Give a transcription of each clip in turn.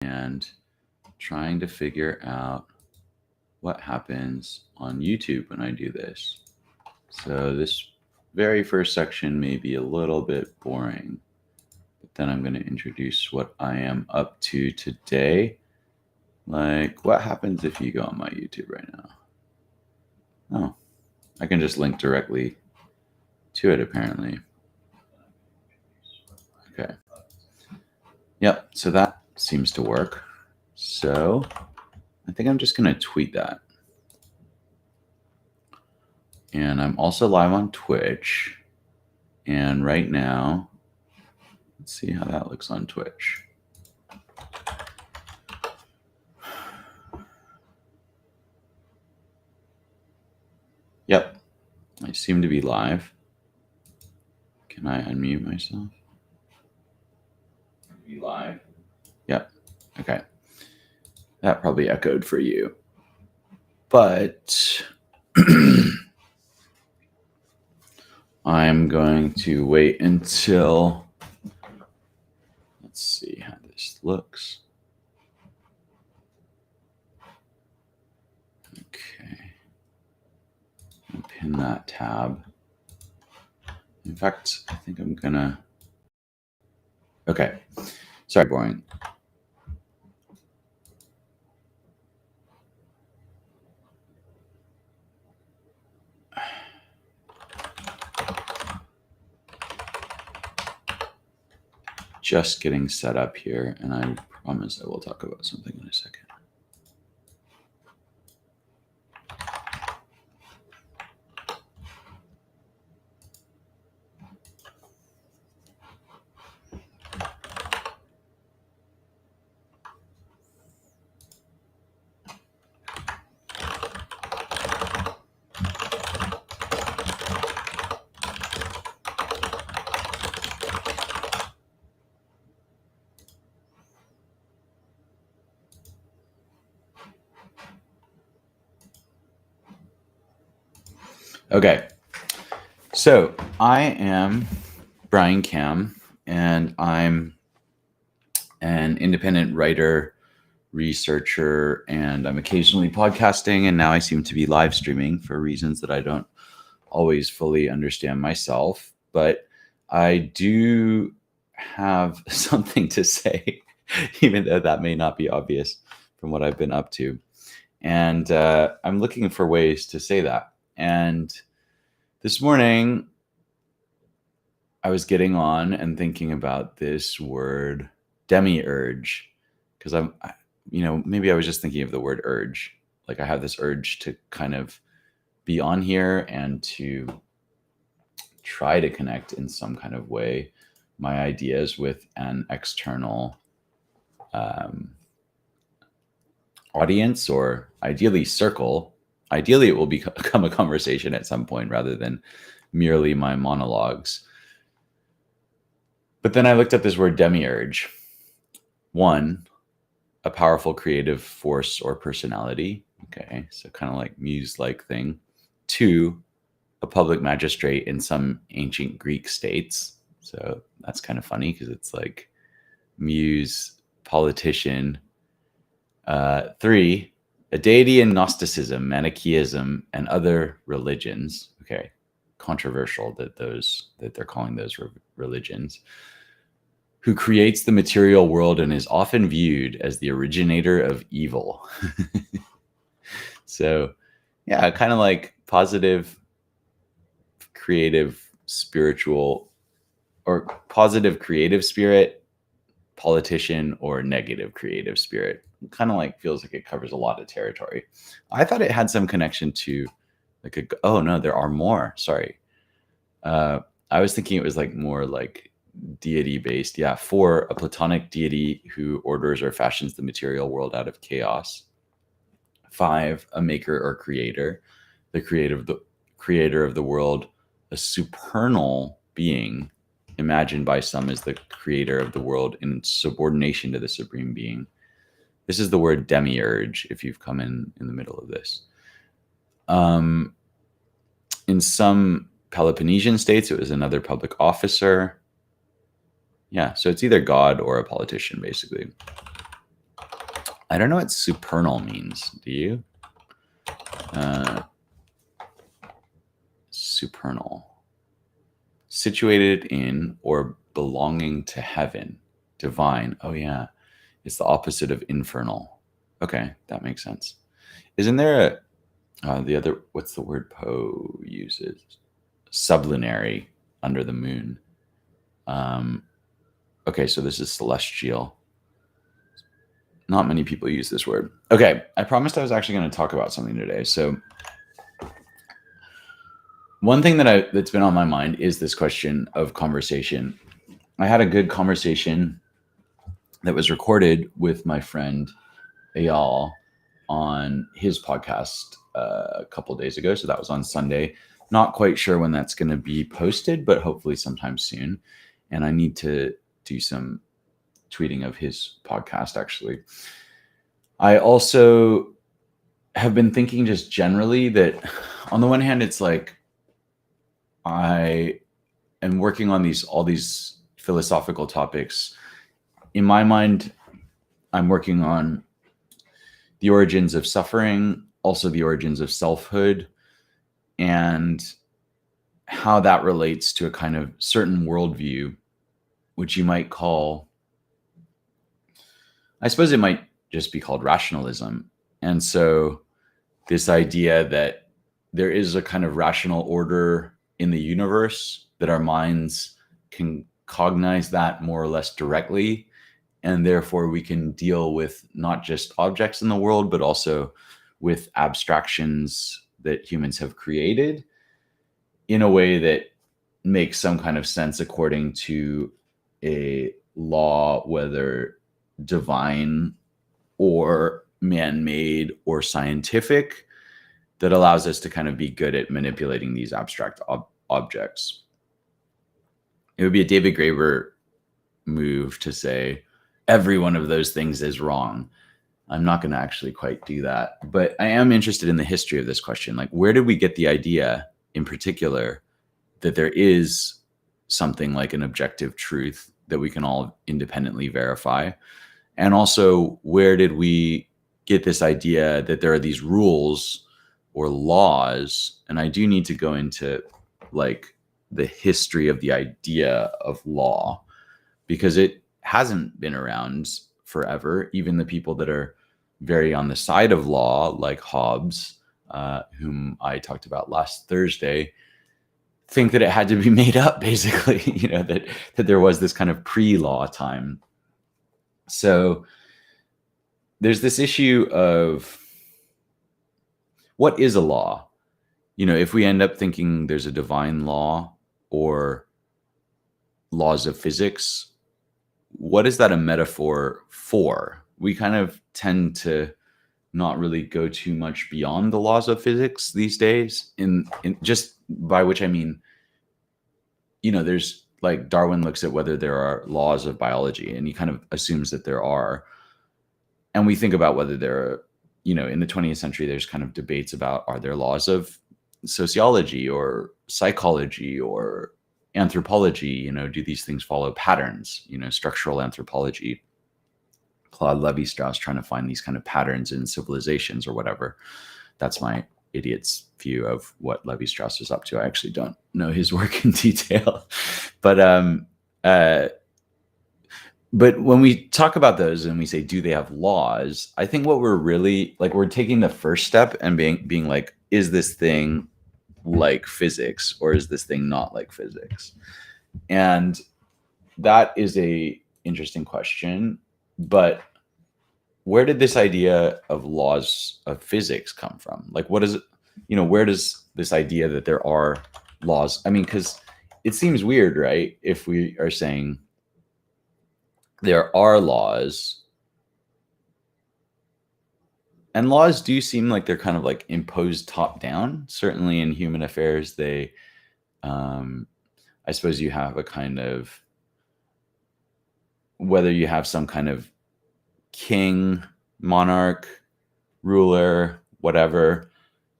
and trying to figure out what happens on YouTube when I do this. So this very first section may be a little bit boring, but then I'm going to introduce what I am up to today. Like, what happens if you go on my YouTube right now? Oh, I can just link directly to it, apparently. Okay. Yep, so that seems to work. So I think I'm just going to tweet that. And I'm also live on Twitch. And right now, let's see how that looks on Twitch. Yep, I seem to be live. Can I unmute myself? Be live? Yep, okay. That probably echoed for you. But I'm going to wait until, let's see how this looks. Okay. I'll pin that tab. In fact, I think I'm gonna, okay. Sorry, boring. Just getting set up here, and I promise I will talk about something in a second. Okay, so I am Brian Cam, and I'm an independent writer, researcher, and I'm occasionally podcasting, and now I seem to be live streaming for reasons that I don't always fully understand myself, but I do have something to say, even though that may not be obvious from what I've been up to. And I'm looking for ways to say that. And this morning, I was getting on and thinking about this word demiurge, because maybe I was just thinking of the word urge. Like I have this urge to kind of be on here and to try to connect in some kind of way my ideas with an external audience, or ideally circle. Ideally, it will become a conversation at some point rather than merely my monologues. But then I looked up this word demiurge. One, a powerful creative force or personality. Okay, so kind of like muse-like thing. Two, a public magistrate in some ancient Greek states. So that's kind of funny because it's like muse, politician. Three, a deity in Gnosticism, Manichaeism, and other religions. Okay, controversial that they're calling those religions. Who creates the material world and is often viewed as the originator of evil. So, yeah, kind of like positive, creative, spiritual, or positive creative spirit, politician, or negative creative spirit. It kind of like feels like it covers a lot of territory. I thought it had some connection to like oh no, there are more. Sorry. I was thinking it was like more like deity based. Yeah. 4, a Platonic deity who orders or fashions the material world out of chaos. 5, a maker or creator, the creator of the world, a supernal being imagined by some as the creator of the world in subordination to the supreme being. This is the word demiurge, if you've come in the middle of this. In some Peloponnesian states, it was another public officer. Yeah, so it's either God or a politician, basically. I don't know what supernal means. Do you? Supernal. Situated in or belonging to heaven. Divine. Oh, yeah. It's the opposite of infernal. Okay, that makes sense. Isn't there the other, what's the word Poe uses? Sublunary, under the moon. Okay, so this is celestial. Not many people use this word. Okay, I promised I was actually going to talk about something today. So one thing that's been on my mind is this question of conversation. I had a good conversation that was recorded with my friend Eyal on his podcast a couple of days ago. So that was on Sunday. Not quite sure when that's going to be posted, but hopefully sometime soon. And I need to do some tweeting of his podcast, actually. I also have been thinking just generally that on the one hand, it's like I am working on all these philosophical topics. In my mind, I'm working on the origins of suffering, also the origins of selfhood, and how that relates to a kind of certain worldview, which you might call, I suppose it might just be called rationalism. And so this idea that there is a kind of rational order in the universe, that our minds can cognize that more or less directly, and therefore we can deal with not just objects in the world, but also with abstractions that humans have created in a way that makes some kind of sense according to a law, whether divine or man-made or scientific, that allows us to kind of be good at manipulating these abstract objects. It would be a David Graeber move to say every one of those things is wrong. I'm not going to actually quite do that, but I am interested in the history of this question. Like, where did we get the idea in particular that there is something like an objective truth that we can all independently verify? And also, where did we get this idea that there are these rules or laws? And I do need to go into like the history of the idea of law, because it hasn't been around forever. Even the people that are very on the side of law, like Hobbes, whom I talked about last Thursday, think that it had to be made up, basically, that there was this kind of pre-law time. So there's this issue of what is a law? If we end up thinking there's a divine law or laws of physics, what is that a metaphor for? We kind of tend to not really go too much beyond the laws of physics these days, in just by which I mean, there's like Darwin looks at whether there are laws of biology, and he kind of assumes that there are. And we think about whether there are, in the 20th century, there's kind of debates about, are there laws of sociology or psychology or anthropology? Do these things follow patterns? Structural anthropology, Claude Lévi-Strauss trying to find these kind of patterns in civilizations or whatever. That's my idiot's view of what Lévi-Strauss is up to. I actually don't know his work in detail, but when we talk about those and we say, do they have laws? I think what we're really like, we're taking the first step and being like, is this thing like physics or is this thing not like physics? And that is a interesting question. But where did this idea of laws of physics come from? Like, what is it? Where does this idea that there are laws? I mean, because it seems weird, right? If we are saying there are laws, and laws do seem like they're kind of like imposed top down. Certainly in human affairs, they, I suppose you have a kind of, whether you have some kind of king, monarch, ruler, whatever,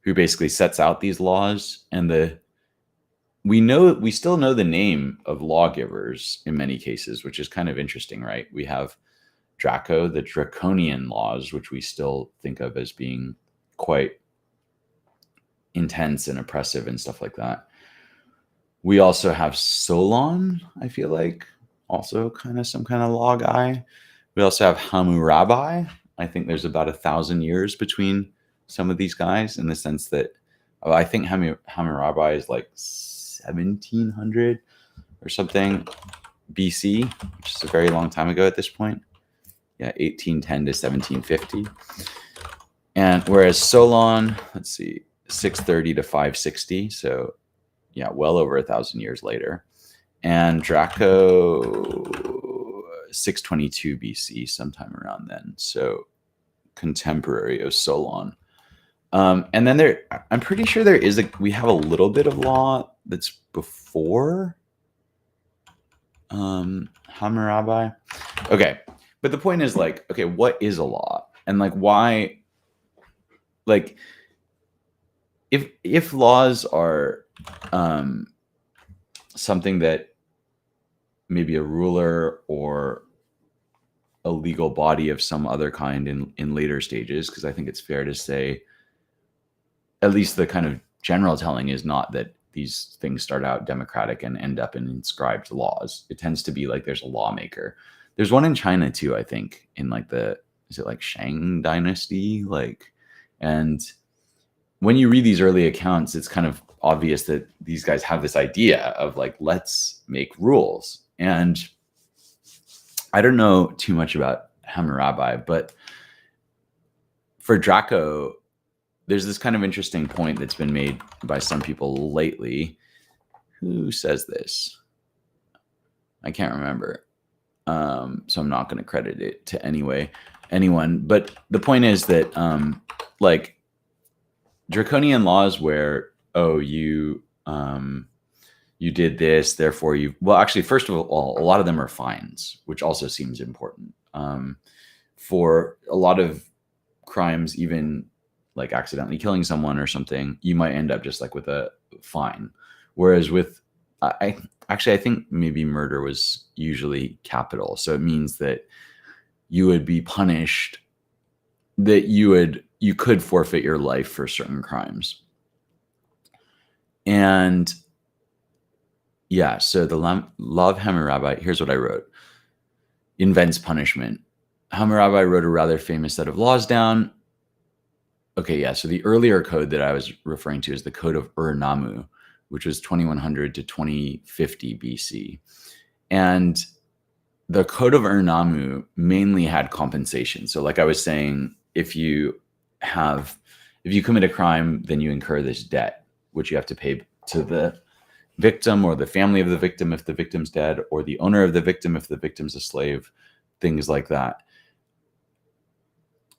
who basically sets out these laws, and we still know the name of lawgivers in many cases, which is kind of interesting, right? We have Draco, the draconian laws, which we still think of as being quite intense and oppressive and stuff like that. We also have Solon, I feel like, also kind of some kind of law guy. We also have Hammurabi. I think there's about 1,000 years between some of these guys, in the sense that I think Hammurabi is like 1700 or something BC, which is a very long time ago at this point. Yeah, 1810 to 1750. And whereas Solon, let's see, 630 to 560. So yeah, well over 1,000 years later. And Draco, 622 BC, sometime around then. So contemporary of Solon. And then I'm pretty sure we have a little bit of law that's before Hammurabi. Okay. But the point is, like, okay, what is a law? And like, why, like, if laws are something that maybe a ruler or a legal body of some other kind in later stages, because I think it's fair to say, at least the kind of general telling is not that these things start out democratic and end up in inscribed laws. It tends to be like there's a lawmaker. There's one in China too, I think, in like is it like Shang dynasty? Like, and when you read these early accounts, it's kind of obvious that these guys have this idea of like, let's make rules. And I don't know too much about Hammurabi, but for Draco, there's this kind of interesting point that's been made by some people lately. Who says this? I can't remember. So I'm not going to credit it to anyone. But the point is that like draconian laws where, oh, you did this, therefore well, actually, first of all, a lot of them are fines, which also seems important. For a lot of crimes, even like accidentally killing someone or something, you might end up just like with a fine. Whereas with, I think maybe murder was usually capital. So it means that you would be punished, that you could forfeit your life for certain crimes. And yeah, so the law of Hammurabi, here's what I wrote. Invents punishment. Hammurabi wrote a rather famous set of laws down. Okay, yeah, so the earlier code that I was referring to is the Code of Ur-Nammu, which was 2100 to 2050 BC. And the Code of Ur-Nammu mainly had compensation. So like I was saying, if you commit a crime, then you incur this debt, which you have to pay to the victim or the family of the victim if the victim's dead, or the owner of the victim if the victim's a slave, things like that.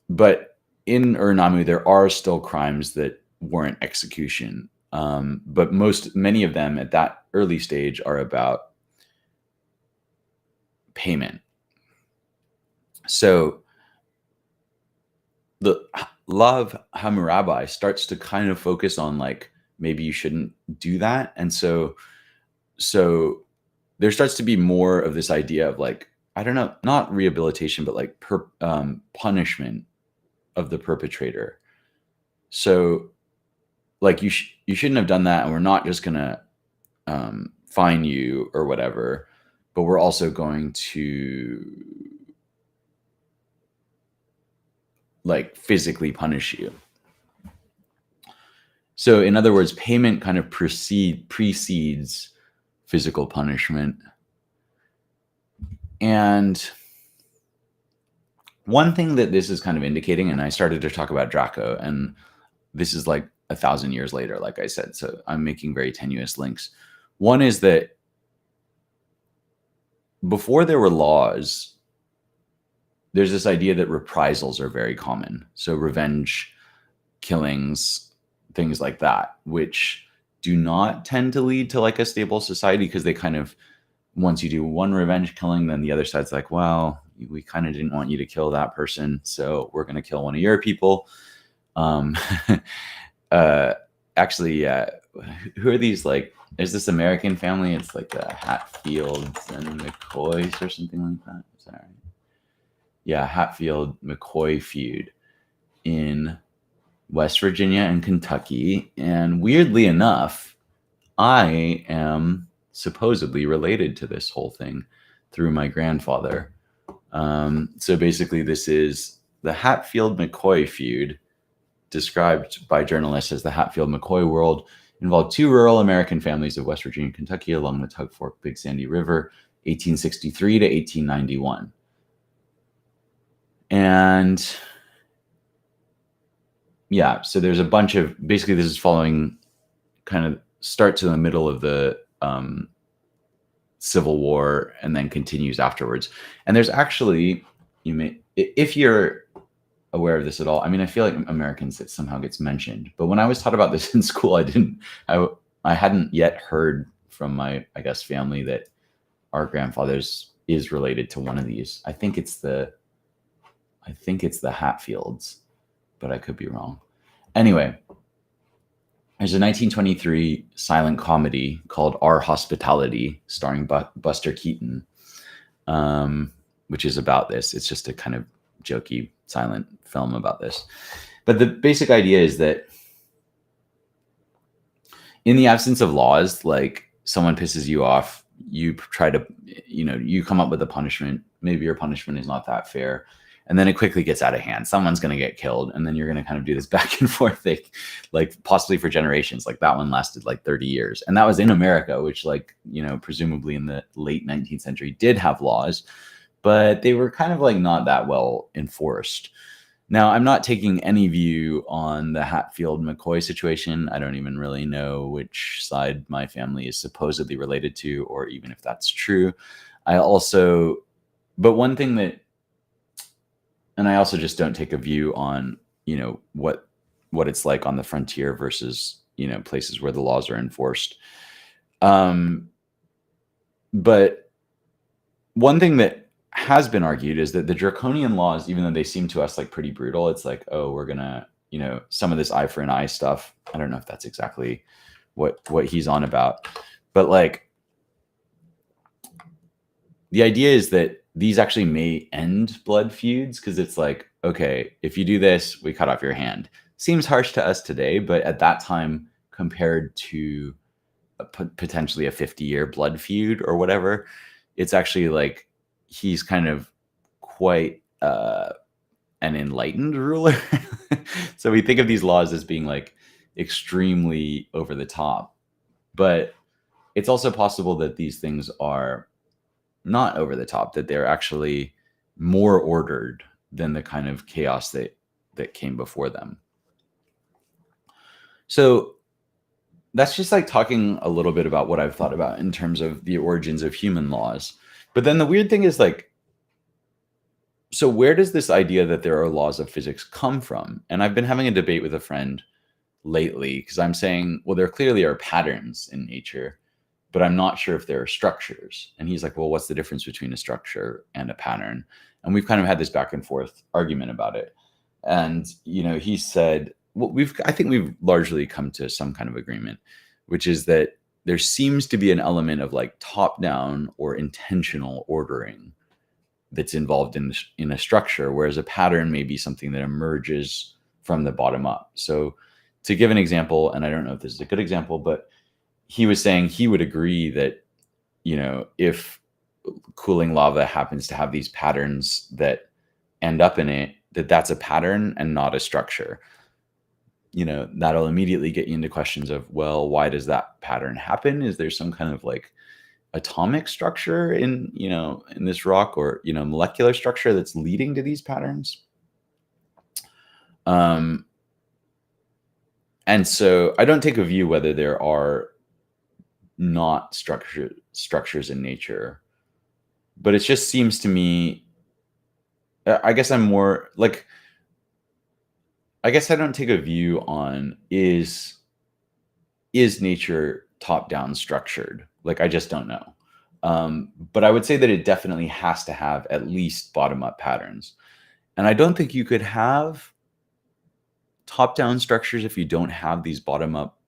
But in Ur-Nammu, there are still crimes that warrant execution. But many of them at that early stage are about payment. So the law of Hammurabi starts to kind of focus on like, maybe you shouldn't do that. And so there starts to be more of this idea of like, I don't know, not rehabilitation, but like punishment of the perpetrator. So like you shouldn't have done that, and we're not just gonna fine you or whatever, but we're also going to like physically punish you. So in other words, payment kind of precedes physical punishment. And one thing that this is kind of indicating, and I started to talk about Draco, and this is like 1,000 years later, like I said, so I'm making very tenuous links. One is that before there were laws, there's this idea that reprisals are very common. So revenge killings, things like that, which do not tend to lead to like a stable society, because they kind of, once you do one revenge killing, then the other side's like, well, we kind of didn't want you to kill that person, so we're going to kill one of your people. Actually, who are these? Like, there's this American family. It's like the Hatfields and McCoys or something like that. Sorry. Hatfield-McCoy feud in West Virginia and Kentucky. And weirdly enough, I am supposedly related to this whole thing through my grandfather. So basically, this is the Hatfield-McCoy feud, described by journalists as the Hatfield-McCoy world, involved two rural American families of West Virginia and Kentucky along the Tug Fork Big Sandy River, 1863 to 1891. And yeah, so there's a bunch of, basically this is following, kind of starts in the middle of the Civil War and then continues afterwards. And there's actually, if you're aware of this at all, I mean, I feel like Americans, it somehow gets mentioned, but when I was taught about this in school, I hadn't yet heard from my, I guess, family that our grandfather's is related to one of these. I think it's the Hatfields, but I could be wrong. Anyway, there's a 1923 silent comedy called Our Hospitality, starring Buster Keaton, which is about this. It's just a kind of jokey silent film about this. But the basic idea is that in the absence of laws, like someone pisses you off, you try to, you come up with a punishment. Maybe your punishment is not that fair. And then it quickly gets out of hand. Someone's going to get killed. And then you're going to kind of do this back and forth thing, like possibly for generations. Like that one lasted like 30 years. And that was in America, which presumably in the late 19th century did have laws, but they were kind of like not that well enforced. Now, I'm not taking any view on the Hatfield-McCoy situation. I don't even really know which side my family is supposedly related to, or even if that's true. But one thing that, and I also just don't take a view on, what it's like on the frontier versus, places where the laws are enforced. But one thing that has been argued is that the draconian laws, even though they seem to us like pretty brutal, it's like, oh, we're gonna, some of this eye for an eye stuff. I don't know if that's exactly what he's on about, but like the idea is that these actually may end blood feuds, because it's like, okay, if you do this, we cut off your hand. Seems harsh to us today, but at that time, compared to potentially a 50-year blood feud or whatever, it's actually like he's kind of quite an enlightened ruler. So we think of these laws as being like extremely over the top, but it's also possible that these things are not over the top, that they're actually more ordered than the kind of chaos that came before them. So that's just like talking a little bit about what I've thought about in terms of the origins of human laws. But then the weird thing is like, so where does this idea that there are laws of physics come from? And I've been having a debate with a friend lately, because I'm saying, well, there clearly are patterns in nature, but I'm not sure if there are structures. And he's like, well, what's the difference between a structure and a pattern? And we've kind of had this back and forth argument about it. And, he said, well, I think we've largely come to some kind of agreement, which is that there seems to be an element of like top down or intentional ordering that's involved in a structure, whereas a pattern may be something that emerges from the bottom up. So to give an example, and I don't know if this is a good example, but he was saying he would agree that, if cooling lava happens to have these patterns that end up in it, that's a pattern and not a structure. That'll immediately get you into questions of, well, why does that pattern happen? Is there some kind of like atomic structure in this rock, or, molecular structure that's leading to these patterns? And so I don't take a view whether there are not structures in nature, but it just seems to me, I guess I'm more like, I guess I don't take a view on is nature top-down structured? Like, I just don't know. But I would say that it definitely has to have at least bottom-up patterns. And I don't think you could have top-down structures if you don't have these bottom-up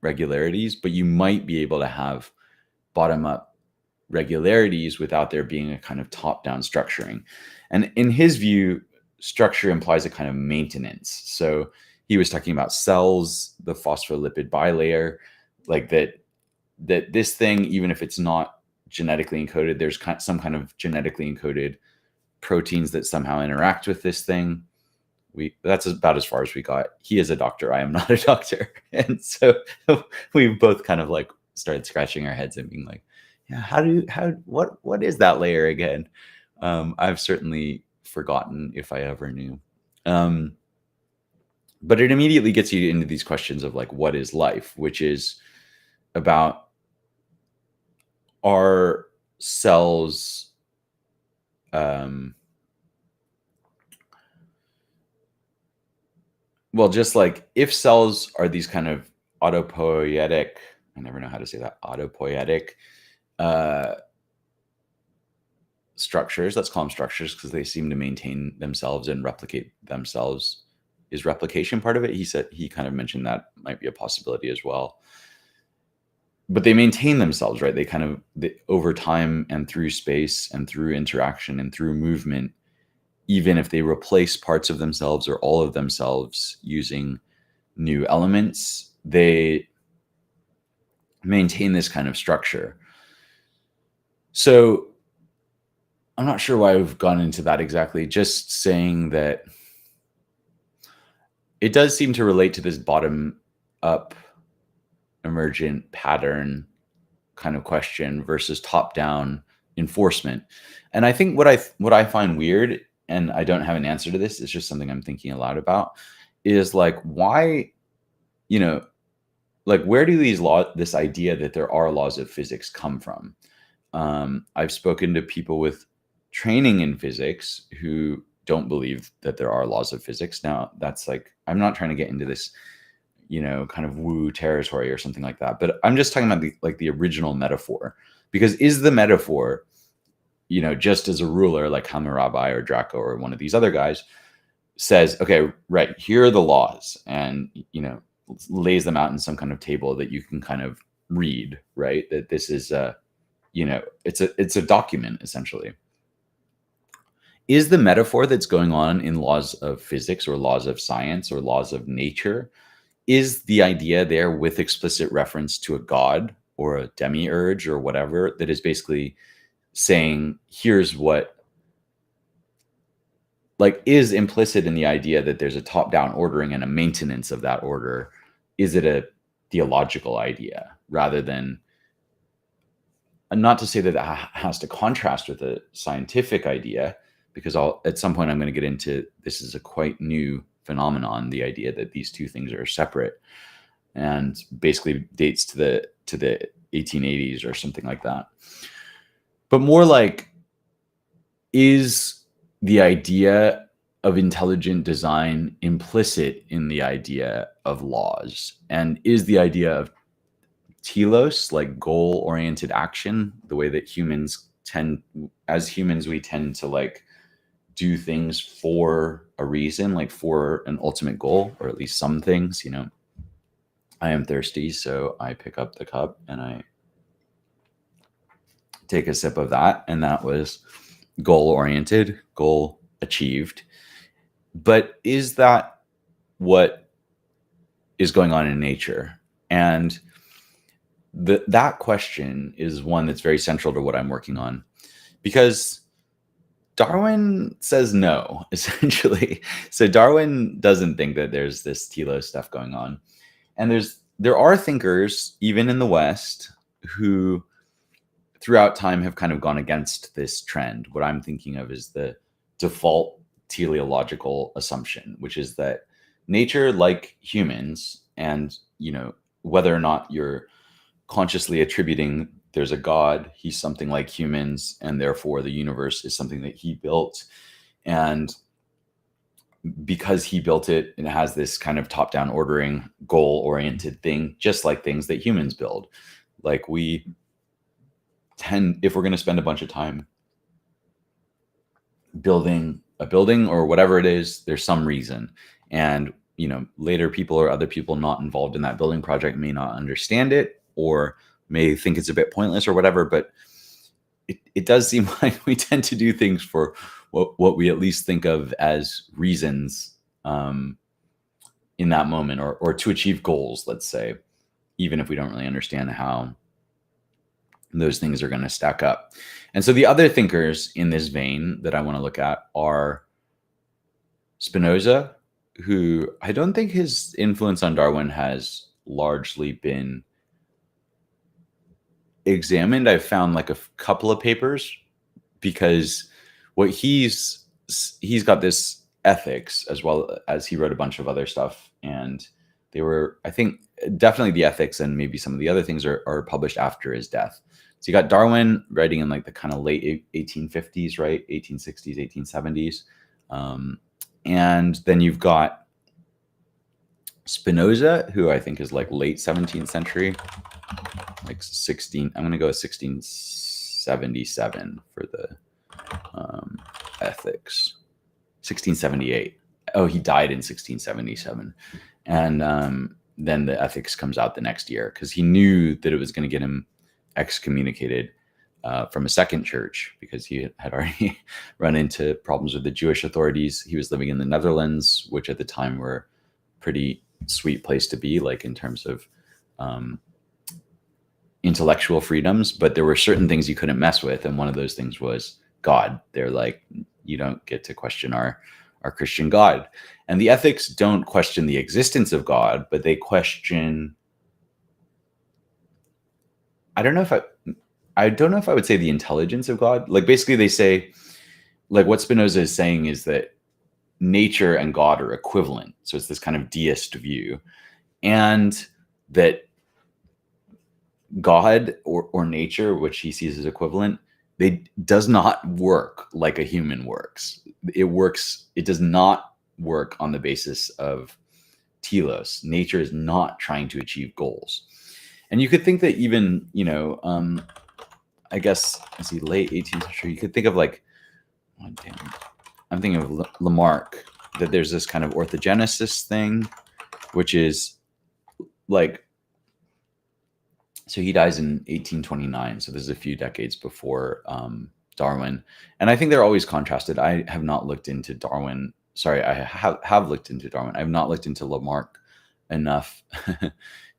regularities, but you might be able to have bottom-up regularities without there being a kind of top-down structuring. And in his view, structure implies a kind of maintenance. So he was talking about cells, the phospholipid bilayer, like that this thing, even if it's not genetically encoded, there's some kind of genetically encoded proteins that somehow interact with this thing. That's about as far as we got. He is a doctor. I am not a doctor. And so we both kind of like started scratching our heads and being like, yeah, what is that layer again? I've certainly forgotten if I ever knew. But it immediately gets you into these questions of like, what is life, which is about, are cells well, just like if cells are these kind of autopoietic, I never know how to say that, autopoietic structures, let's call them structures because they seem to maintain themselves and replicate themselves. Is replication part of it? He kind of mentioned that might be a possibility as well. But they maintain themselves, right? Over time and through space and through interaction and through movement, even if they replace parts of themselves or all of themselves using new elements, they maintain this kind of structure. So I'm not sure why we've gone into that exactly, just saying that it does seem to relate to this bottom up emergent pattern kind of question versus top down enforcement. And I think what I find weird, and I don't have an answer to this, it's just something I'm thinking a lot about, is like, why, like, where do this idea that there are laws of physics come from? I've spoken to people with training in physics who don't believe that there are laws of physics. Now, that's like, I'm not trying to get into this, kind of woo territory or something like that, but I'm just talking about the original metaphor, because is the metaphor, just as a ruler like Hammurabi or Draco or one of these other guys says, okay, right, here are the laws, and, lays them out in some kind of table that you can kind of read, right? That this is it's a document essentially. Is the metaphor that's going on in laws of physics or laws of science or laws of nature, is the idea there with explicit reference to a god or a demiurge or whatever that is basically saying, here's what, like, is implicit in the idea that there's a top-down ordering and a maintenance of that order? Is it a theological idea rather than, and not to say that that has to contrast with a scientific idea, because at some point I'm going to get into, this is a quite new phenomenon, the idea that these two things are separate, and basically dates to the 1880s or something like that. But more like, is the idea of intelligent design implicit in the idea of laws? And is the idea of telos, like goal-oriented action, the way that as humans, we tend to like do things for a reason, like for an ultimate goal, or at least some things, I am thirsty, so I pick up the cup and I take a sip of that. And that was goal-oriented, goal achieved. But is that what is going on in nature? And that question is one that's very central to what I'm working on, because Darwin says no, essentially. So Darwin doesn't think that there's this telos stuff going on. And there are thinkers, even in the West, who throughout time have kind of gone against this trend. What I'm thinking of is the default teleological assumption, which is that nature, like humans, and, whether or not you're consciously attributing there's a God, he's something like humans, and therefore the universe is something that he built. And because he built it, it has this kind of top-down ordering, goal-oriented thing, just like things that humans build. Like we tend, if we're going to spend a bunch of time building a building or whatever it is, there's some reason. And, later people or other people not involved in that building project may not understand it, or may think it's a bit pointless or whatever, but it does seem like we tend to do things for what we at least think of as reasons in that moment, or to achieve goals, let's say, even if we don't really understand how those things are going to stack up. And so the other thinkers in this vein that I want to look at are Spinoza, who I don't think his influence on Darwin has largely been examined. I've found like a couple of papers, because what he's got this ethics, as well as he wrote a bunch of other stuff, and they were, I think, definitely the ethics and maybe some of the other things are published after his death. So you got Darwin writing in like the kind of late 1850s, right? 1860s, 1870s. And then you've got Spinoza, who I think is like late 17th century, like I'm going to go with 1677 for the ethics. 1678. Oh, he died in 1677. And then the ethics comes out the next year, because he knew that it was going to get him excommunicated from a second church, because he had already run into problems with the Jewish authorities. He was living in the Netherlands, which at the time were a pretty sweet place to be, like in terms of intellectual freedoms, but there were certain things you couldn't mess with, and one of those things was God. They're like, you don't get to question our Christian God. And the ethics don't question the existence of God, but they question, I don't know if I would say the intelligence of God. Like basically they say, like what Spinoza is saying is that nature and God are equivalent. So it's this kind of deist view, and that God or nature, which he sees as equivalent, does not work like a human works. It does not work on the basis of telos. Nature is not trying to achieve goals. And you could think that even, I guess, late 18th century, you could think of like, I'm thinking of Lamarck, that there's this kind of orthogenesis thing, which is like, so he dies in 1829. So this is a few decades before Darwin. And I think they're always contrasted. I have not looked into Darwin. Sorry, I have looked into Darwin. I've not looked into Lamarck enough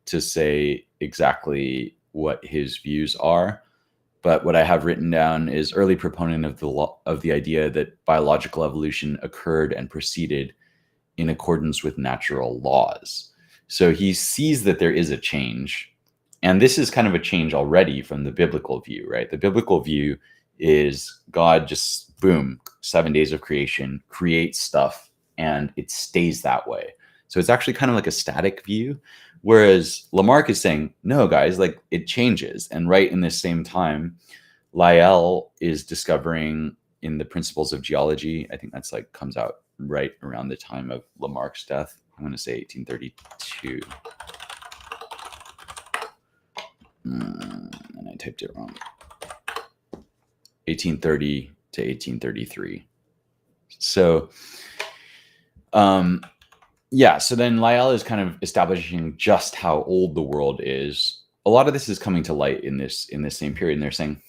to say exactly what his views are. But what I have written down is early proponent of the idea that biological evolution occurred and proceeded in accordance with natural laws. So he sees that there is a change. And this is kind of a change already from the biblical view, right? The biblical view is God just, boom, 7 days of creation, creates stuff, and it stays that way. So it's actually kind of like a static view. Whereas Lamarck is saying, no, guys, like it changes. And right in this same time, Lyell is discovering in the Principles of Geology, I think that's like comes out right around the time of Lamarck's death. I'm going to say 1832. And I typed it wrong. 1830 to 1833. So, so then Lyell is kind of establishing just how old the world is. A lot of this is coming to light in this same period, and they're saying,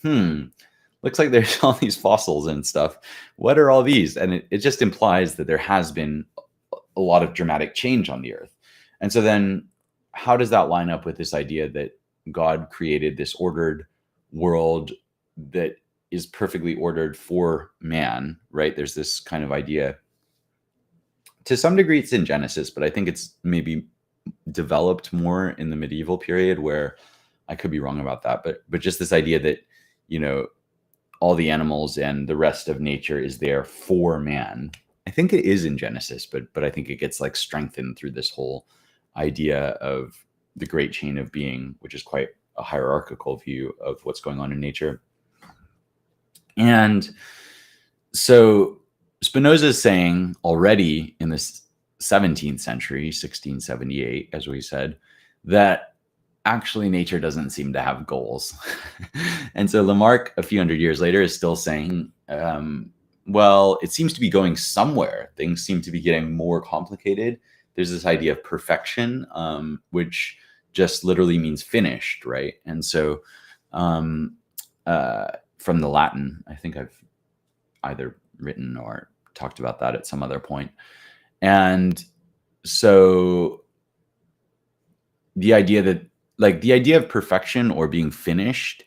looks like there's all these fossils and stuff. What are all these? And it just implies that there has been a lot of dramatic change on the earth. And so then how does that line up with this idea that God created this ordered world that is perfectly ordered for man, right? There's this kind of idea. To some degree, it's in Genesis, but I think it's maybe developed more in the medieval period, where I could be wrong about that. But just this idea that, all the animals and the rest of nature is there for man. I think it is in Genesis, but I think it gets like strengthened through this whole idea of the great chain of being, which is quite a hierarchical view of what's going on in nature. And so Spinoza is saying already in the 17th century, 1678, as we said, that actually nature doesn't seem to have goals. And so Lamarck, a few hundred years later, is still saying, well, it seems to be going somewhere. Things seem to be getting more complicated. There's this idea of perfection, which from the Latin. I think I've either written or talked about that at some other point. And so the idea of perfection or being finished,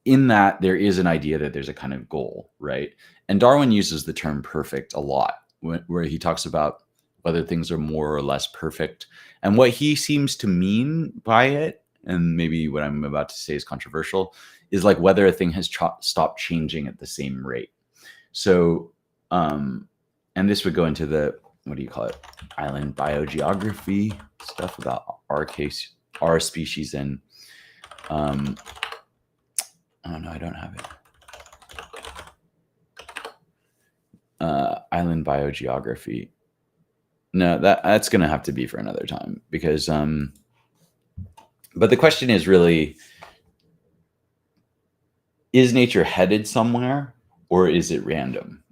in that there is an idea that there's a kind of goal, right? And Darwin uses the term perfect a lot, where he talks about whether things are more or less perfect. And what he seems to mean by it, and maybe what I'm about to say is controversial, is like whether a thing has stopped changing at the same rate. So, and this would go into the, what do you call it, island biogeography stuff about our species, and oh no, I don't have it. Island biogeography. No, that's going to have to be for another time, because but the question is really, is nature headed somewhere, or is it random?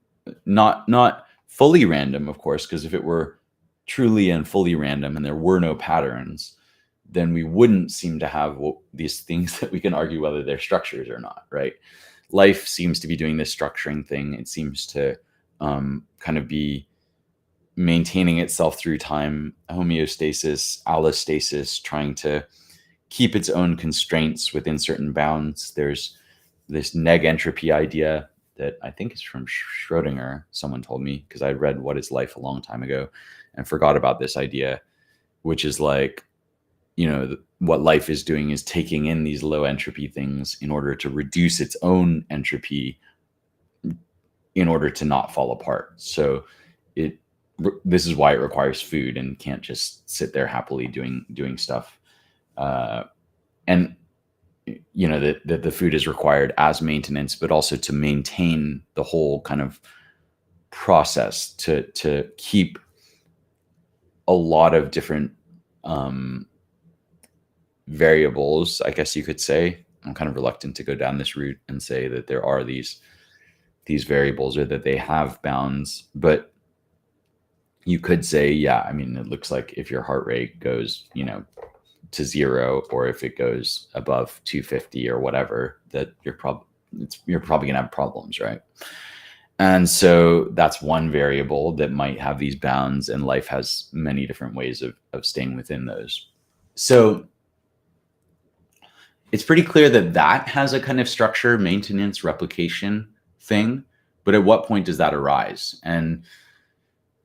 Not fully random, of course, because if it were truly and fully random and there were no patterns, then we wouldn't seem to have these things that we can argue whether they're structures or not, right? Life seems to be doing this structuring thing. It seems to kind of be maintaining itself through time, homeostasis, allostasis, trying to keep its own constraints within certain bounds. There's this neg entropy idea that I think is from Schrodinger, someone told me, because I read What is Life a long time ago and forgot about this idea, which is like, what life is doing is taking in these low entropy things in order to reduce its own entropy in order to not fall apart. So this is why it requires food and can't just sit there happily doing stuff. And that the food is required as maintenance, but also to maintain the whole kind of process, to keep a lot of different variables, I guess you could say. I'm kind of reluctant to go down this route and say that there are these variables or that they have bounds, but you could say, yeah, I mean, it looks like if your heart rate goes, to 0, or if it goes above 250 or whatever, that you're probably going to have problems, right? And so that's one variable that might have these bounds, and life has many different ways of staying within those. So it's pretty clear that has a kind of structure, maintenance, replication thing. But at what point does that arise? And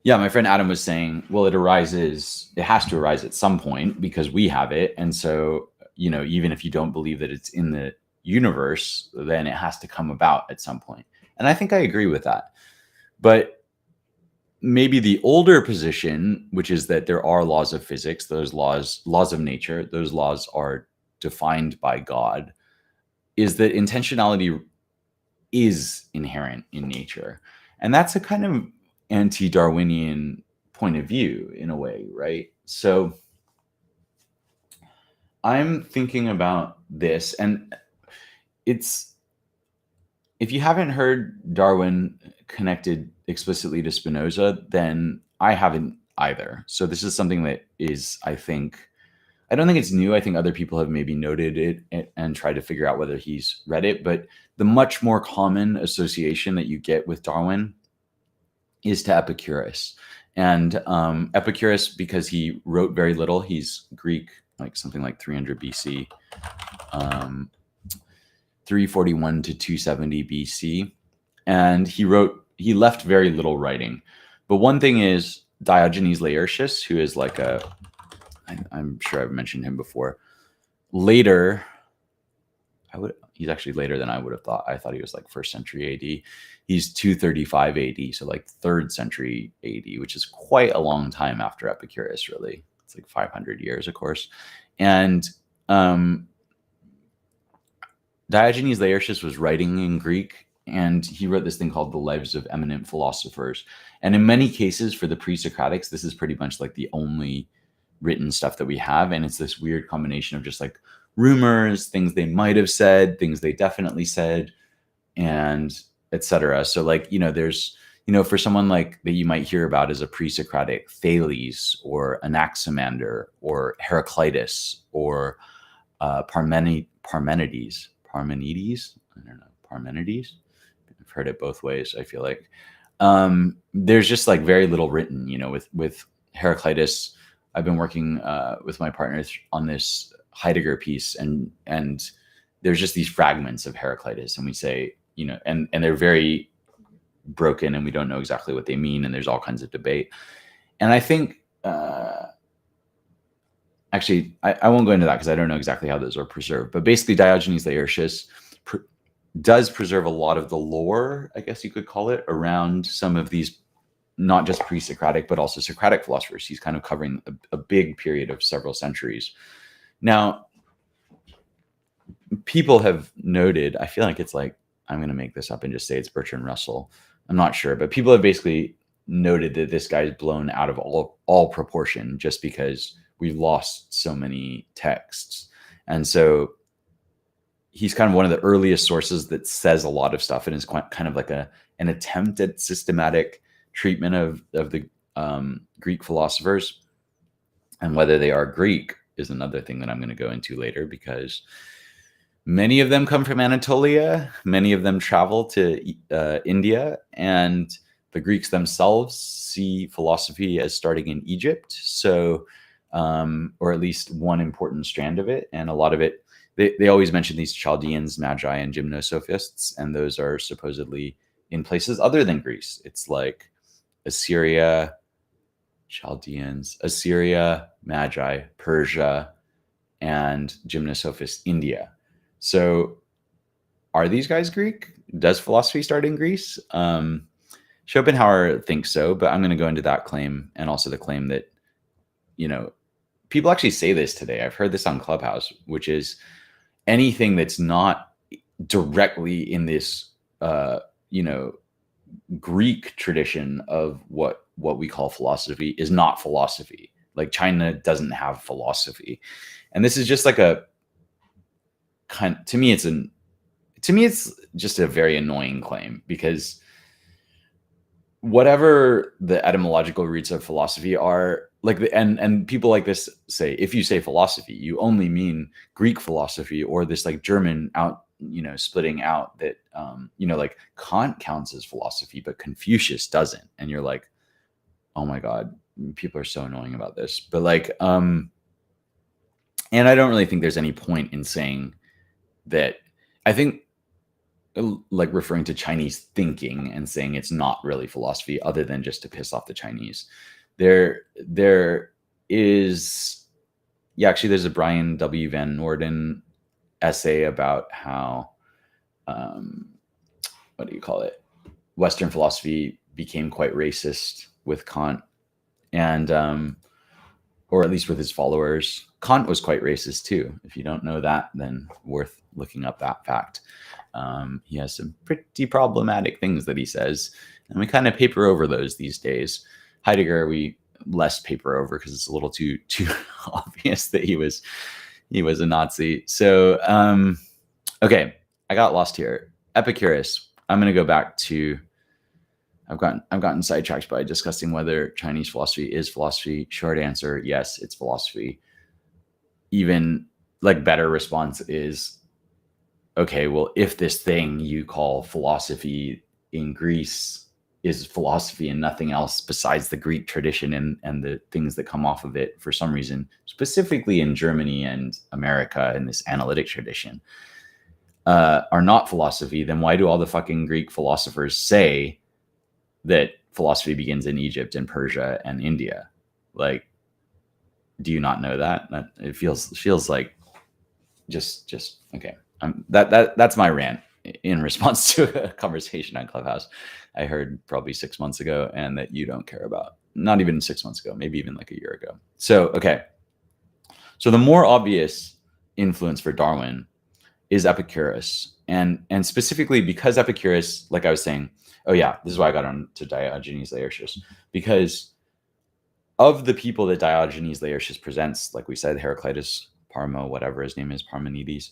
yeah, my friend Adam was saying, well, it has to arise at some point because we have it. And so, even if you don't believe that it's in the universe, then it has to come about at some point. And I think I agree with that. But maybe the older position, which is that there are laws of physics, those laws of nature, those laws are defined by God, is that intentionality is inherent in nature. And that's a kind of anti-Darwinian point of view in a way, right? So I'm thinking about this, and if you haven't heard Darwin connected explicitly to Spinoza, then I haven't either. So this is something that is, I don't think it's new. I think other people have maybe noted it and tried to figure out whether he's read it, but the much more common association that you get with Darwin is to Epicurus. And Epicurus, because he wrote very little, he's Greek, like something like 300 BC, 341 to 270 BC. And he left very little writing. But one thing is Diogenes Laertius, who is like I'm sure I've mentioned him before. Later, he's actually later than I would have thought. I thought he was like 1st century AD. He's 235 AD, so like 3rd century AD, which is quite a long time after Epicurus, really. It's like 500 years, of course. And Diogenes Laertius was writing in Greek, and he wrote this thing called The Lives of Eminent Philosophers. And in many cases, for the pre-Socratics, this is pretty much like the only written stuff that we have. And it's this weird combination of just like rumors, things they might have said, things they definitely said, and etc. So like, there's, for someone like that you might hear about as a pre-Socratic, Thales or Anaximander or Heraclitus or Parmenides. I don't know. Parmenides. I've heard it both ways, I feel like. There's just like very little written, with Heraclitus. I've been working with my partners on this Heidegger piece, and there's just these fragments of Heraclitus, and we say, and they're very broken, and we don't know exactly what they mean, and there's all kinds of debate. And I think, actually, I won't go into that because I don't know exactly how those are preserved. But basically, Diogenes Laertius does preserve a lot of the lore, I guess you could call it, around some of these, not just pre-Socratic, but also Socratic philosophers. He's kind of covering a big period of several centuries. Now, people have noted, I feel like it's like, I'm going to make this up and just say it's Bertrand Russell. I'm not sure, but people have basically noted that this guy's blown out of all proportion just because we've lost so many texts. And so he's kind of one of the earliest sources that says a lot of stuff and is quite kind of like an attempt at systematic treatment of the Greek philosophers. And whether they are Greek is another thing that I'm going to go into later, because many of them come from Anatolia. Many of them travel to India, and the Greeks themselves see philosophy as starting in Egypt. So, or at least one important strand of it. And a lot of it, they always mention these Chaldeans, Magi, and Gymnosophists, and those are supposedly in places other than Greece. It's like Assyria, Chaldeans, Assyria, Magi, Persia, and Gymnosophist, India. So are these guys Greek? Does philosophy start in Greece? Schopenhauer thinks so, but I'm going to go into that claim, and also the claim that, people actually say this today. I've heard this on Clubhouse, which is anything that's not directly in this, Greek tradition of what we call philosophy is not philosophy. Like China doesn't have philosophy. And this is just like to me, it's just a very annoying claim, because whatever the etymological roots of philosophy are, like, and people like this say, if you say philosophy, you only mean Greek philosophy, or this like German out, splitting out that, like Kant counts as philosophy, but Confucius doesn't. And you're like, oh my God, people are so annoying about this. But like, and I don't really think there's any point in saying that. I think, like, referring to Chinese thinking and saying it's not really philosophy, other than just to piss off the Chinese. There is, actually, there's a Brian W. Van Norden essay about how, what do you call it? Western philosophy became quite racist with Kant, and, or at least with his followers. Kant was quite racist too. If you don't know that, then worth looking up that fact. He has some pretty problematic things that he says, and we kind of paper over those these days. Heidegger, we less paper over because it's a little too obvious that he was a Nazi. So, okay, I got lost here. Epicurus. I'm going to go back to. I've gotten sidetracked by discussing whether Chinese philosophy is philosophy. Short answer: yes, it's philosophy. Even like better response is, okay, well, if this thing you call philosophy in Greece is philosophy and nothing else besides the Greek tradition and the things that come off of it for some reason, specifically in Germany and America in this analytic tradition, are not philosophy, then why do all the fucking Greek philosophers say that philosophy begins in Egypt and Persia and India? Like, do you not know that? It feels like just okay. That's my rant in response to a conversation on Clubhouse I heard probably 6 months ago, and that you don't care about. Not even 6 months ago, maybe even like a year ago. So, okay. So the more obvious influence for Darwin is Epicurus. And specifically because Epicurus, like I was saying, oh yeah, this is why I got on to Diogenes Laertius, because of the people that Diogenes Laertius presents, like we said, Heraclitus, Parmo, whatever his name is, Parmenides,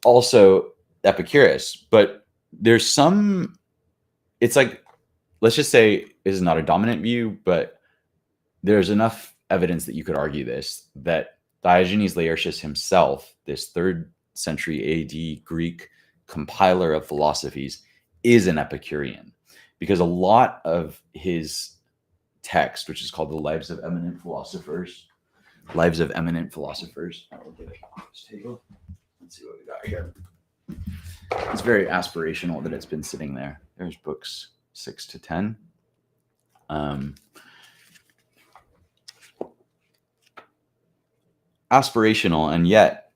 also Epicurus. But there's some, it's like, let's just say this is not a dominant view, but there's enough evidence that you could argue this, that Diogenes Laertius himself, this 3rd century AD Greek compiler of philosophies, is an Epicurean, because a lot of his text, which is called the Lives of Eminent Philosophers. I will get it off this table. Let's see what we got here. It's very aspirational that it's been sitting there. There's books 6 to 10. Aspirational, and yet,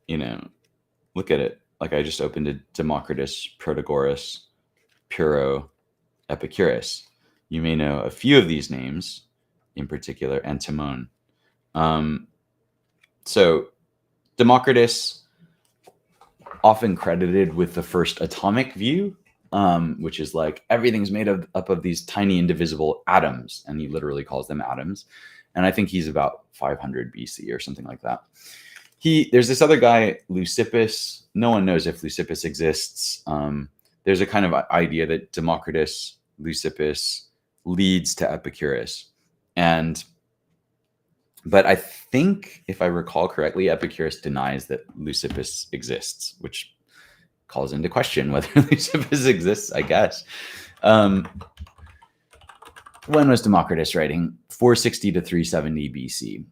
look at it. Like I just opened a Democritus, Protagoras, Pyrrho, Epicurus. You may know a few of these names, in particular, and Timon. So Democritus, often credited with the first atomic view, which is like everything's made up of these tiny indivisible atoms, and he literally calls them atoms. And I think he's about 500 BC or something like that. There's this other guy, Leucippus. No one knows if Leucippus exists. There's a kind of idea that Democritus, Leucippus leads to Epicurus. But I think, if I recall correctly, Epicurus denies that Leucippus exists, which calls into question whether Leucippus exists, I guess. When was Democritus writing? 460 to 370 BC.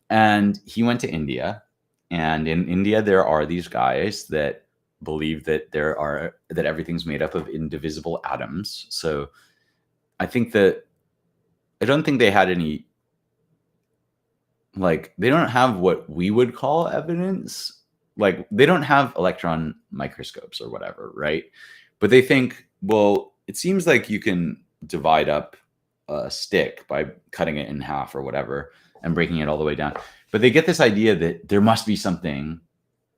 And he went to India. And in India, there are these guys that believe that everything's made up of indivisible atoms. So I don't think they had any, like, they don't have what we would call evidence. Like, they don't have electron microscopes or whatever, right? But they think, well, it seems like you can divide up a stick by cutting it in half or whatever and breaking it all the way down. But they get this idea that there must be something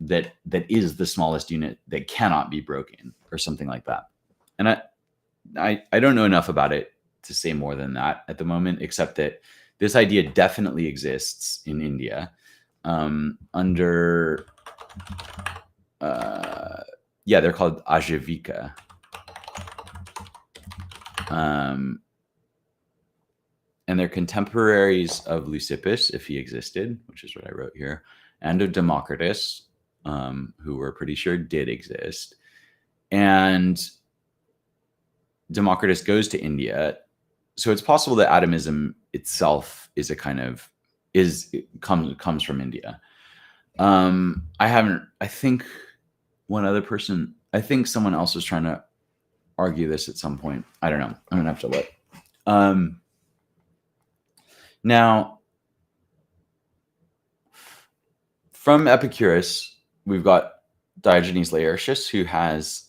that is the smallest unit that cannot be broken or something like that. And I don't know enough about it to say more than that at the moment, except that this idea definitely exists in India under, they're called Ajivika. And they're contemporaries of Leucippus, if he existed, which is what I wrote here, and of Democritus, who we're pretty sure did exist. And Democritus goes to India. So it's possible that atomism itself is comes from India. I think someone else was trying to argue this at some point. I don't know. I'm gonna have to look. Now, from Epicurus, we've got Diogenes Laertius, who has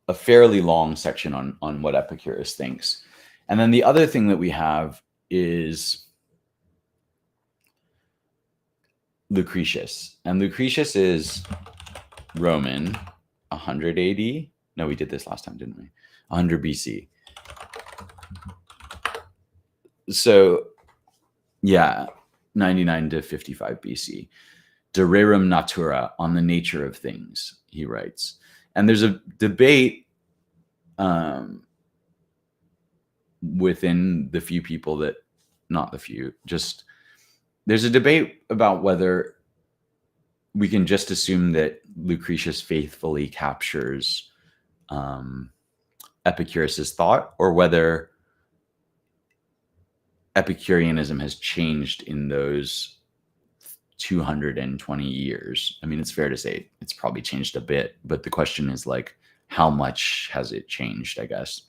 a fairly long section on what Epicurus thinks. And then the other thing that we have is Lucretius. And Lucretius is Roman, 100 AD. No, we did this last time, didn't we? 100 BC. So, 99 to 55 BC. De rerum natura, on the nature of things, he writes. And there's a debate within the few people there's a debate about whether we can just assume that Lucretius faithfully captures Epicurus's thought, or whether Epicureanism has changed in those 220 years. I mean, it's fair to say it's probably changed a bit, but the question is, like, how much has it changed, I guess.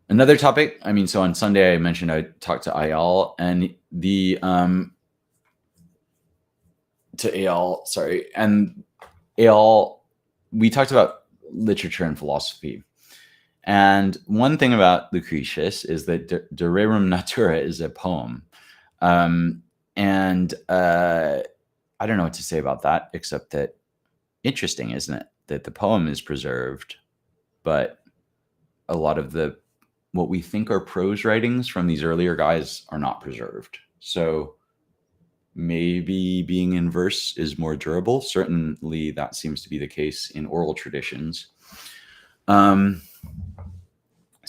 Another topic, so on Sunday I mentioned I talked to Ayal, and Ayal, we talked about literature and philosophy. And one thing about Lucretius is that De rerum natura is a poem. And I don't know what to say about that, except that interesting, isn't it? That the poem is preserved, but a lot of what we think are prose writings from these earlier guys are not preserved. So maybe being in verse is more durable. Certainly that seems to be the case in oral traditions. So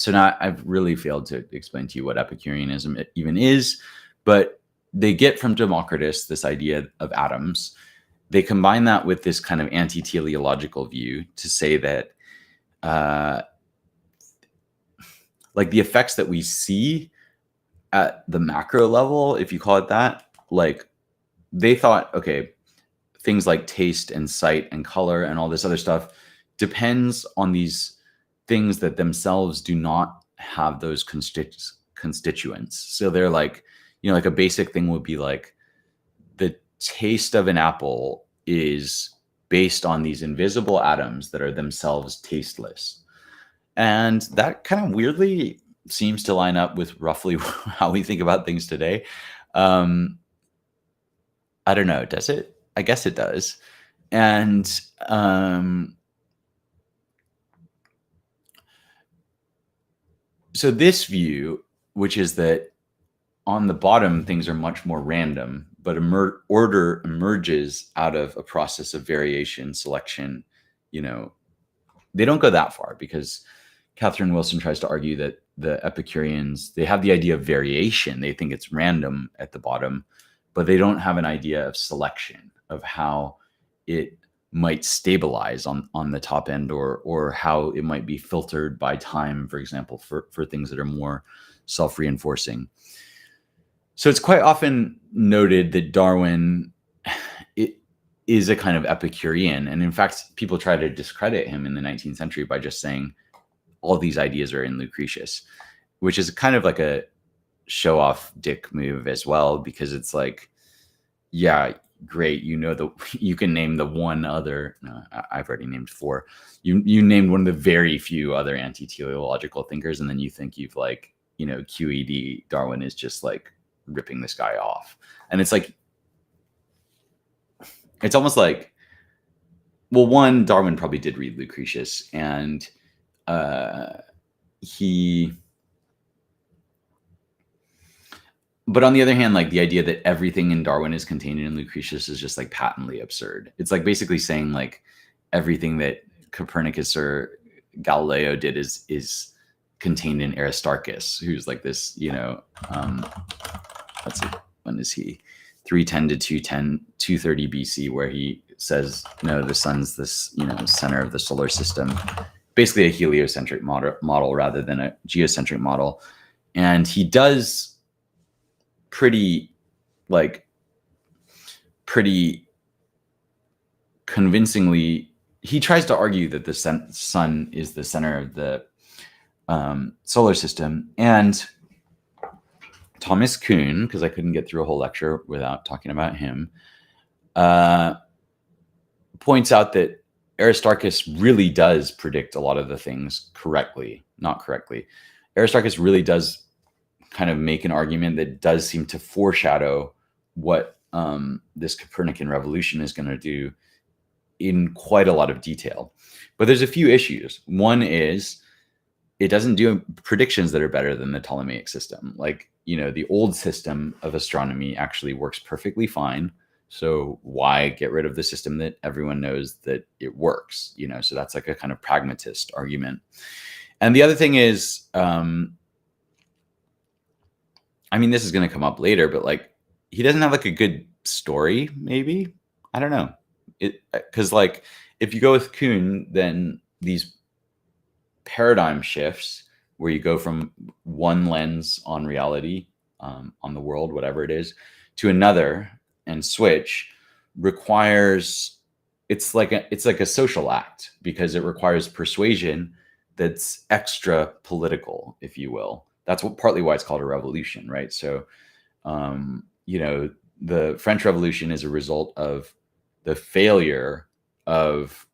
now I've really failed to explain to you what Epicureanism even is, but they get from Democritus this idea of atoms. they combine that with this kind of anti-teleological view to say that like the effects that we see at the macro level, if you call it that, like they thought, okay, things like taste and sight and color and all this other stuff depends on these things that themselves do not have those constituents. So they're like, like a basic thing would be like the taste of an apple is based on these invisible atoms that are themselves tasteless. And that kind of weirdly seems to line up with roughly how we think about things today. I don't know. Does it? I guess it does. And so this view, which is that on the bottom, things are much more random, but order emerges out of a process of variation, selection. They don't go that far because Catherine Wilson tries to argue that the Epicureans, they have the idea of variation. They think it's random at the bottom, but they don't have an idea of selection, of how it might stabilize on the top end, or how it might be filtered by time, for example, for things that are more self-reinforcing. So it's quite often noted that Darwin is a kind of Epicurean. And in fact, people try to discredit him in the 19th century by just saying all these ideas are in Lucretius, which is kind of like a show-off dick move as well, because it's like, yeah, great. You can name the one other, no, I've already named 4. You named one of the very few other anti-teleological thinkers. And then you think you've like, QED Darwin is just like ripping this guy off. And it's like, it's almost like, well, one, Darwin probably did read Lucretius, and but on the other hand, like the idea that everything in Darwin is contained in Lucretius is just like patently absurd. It's like basically saying like everything that Copernicus or Galileo did is contained in Aristarchus, who's like this, let's see, when is he? 310 to 230 BC, where he says, no, the sun's this, center of the solar system, basically a heliocentric model rather than a geocentric model. And he does pretty convincingly, he tries to argue that the sun is the center of the solar system. And Thomas Kuhn, because I couldn't get through a whole lecture without talking about him, points out that Aristarchus really does predict a lot of the things correctly, not correctly. Aristarchus really does kind of make an argument that does seem to foreshadow what this Copernican revolution is going to do in quite a lot of detail. But there's a few issues. One is it doesn't do predictions that are better than the Ptolemaic system. Like, the old system of astronomy actually works perfectly fine. So why get rid of the system that everyone knows that it works? So that's like a kind of pragmatist argument. And the other thing is, this is going to come up later, but like, he doesn't have like a good story, maybe. I don't know. Because like, if you go with Kuhn, then these paradigm shifts where you go from one lens on reality, on the world, whatever it is, to another and switch requires, it's like a social act, because it requires persuasion that's extra political, if you will. That's partly why it's called a revolution, right? So, the French Revolution is a result of the failure of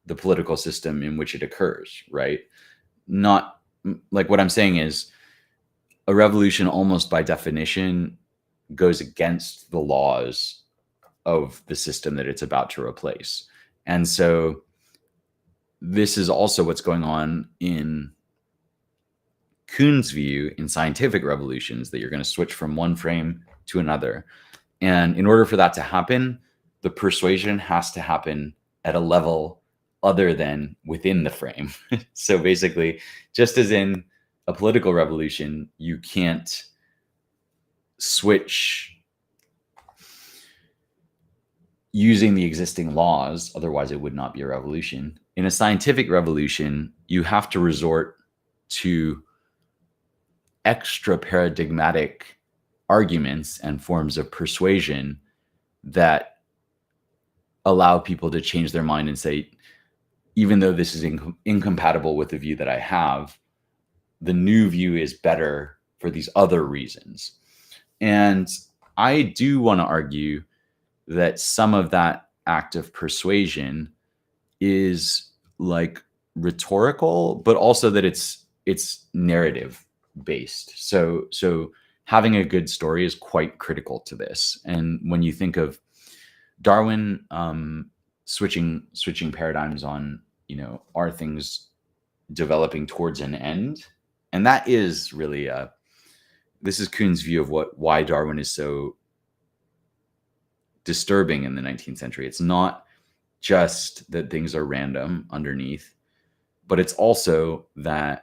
the political system in which it occurs, right? Not like, what I'm saying is a revolution almost by definition goes against the laws of the system that it's about to replace. And so this is also what's going on in Kuhn's view in scientific revolutions, that you're going to switch from one frame to another. And in order for that to happen, the persuasion has to happen at a level other than within the frame. So basically, just as in a political revolution, you can't switch using the existing laws, otherwise it would not be a revolution. In a scientific revolution, you have to resort to extra paradigmatic arguments and forms of persuasion that allow people to change their mind and say, even though this is incompatible with the view that I have, the new view is better for these other reasons. And I do want to argue that some of that act of persuasion is like rhetorical, but also that it's narrative based. So having a good story is quite critical to this. And when you think of Darwin switching paradigms on, are things developing towards an end? And that is really this is Kuhn's view of why Darwin is so disturbing in the 19th century. It's not just that things are random underneath, but it's also that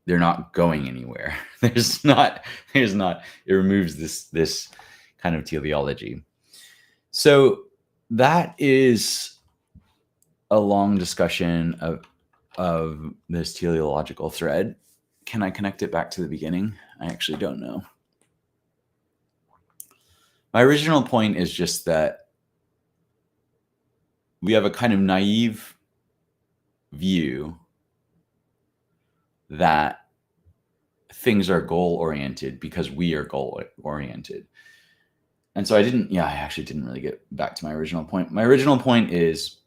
they're not going anywhere. There's not, it removes this kind of teleology. So that is a long discussion of this teleological thread. Can I connect it back to the beginning? I actually don't know. My original point is just that we have a kind of naive view that things are goal-oriented because we are goal-oriented. And so I actually didn't really get back to my original point. My original point is,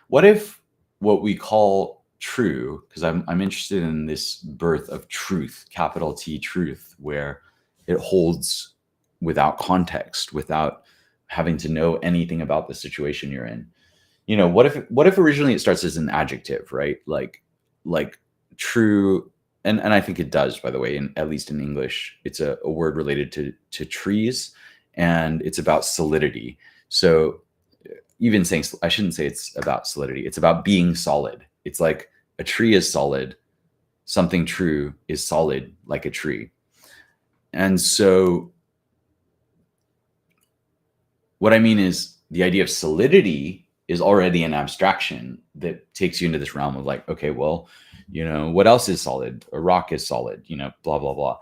what if what we call true, because I'm interested in this birth of truth, capital T truth, where it holds without context, without having to know anything about the situation you're in. What if originally it starts as an adjective, right? Like true, and I think it does, by the way, at least in English, it's a word related to trees, and it's about solidity. So even saying, I shouldn't say it's about solidity, it's about being solid. It's like a tree is solid, something true is solid like a tree. And so what I mean is the idea of solidity is already an abstraction that takes you into this realm of like, okay, well, what else is solid? A rock is solid, blah, blah, blah.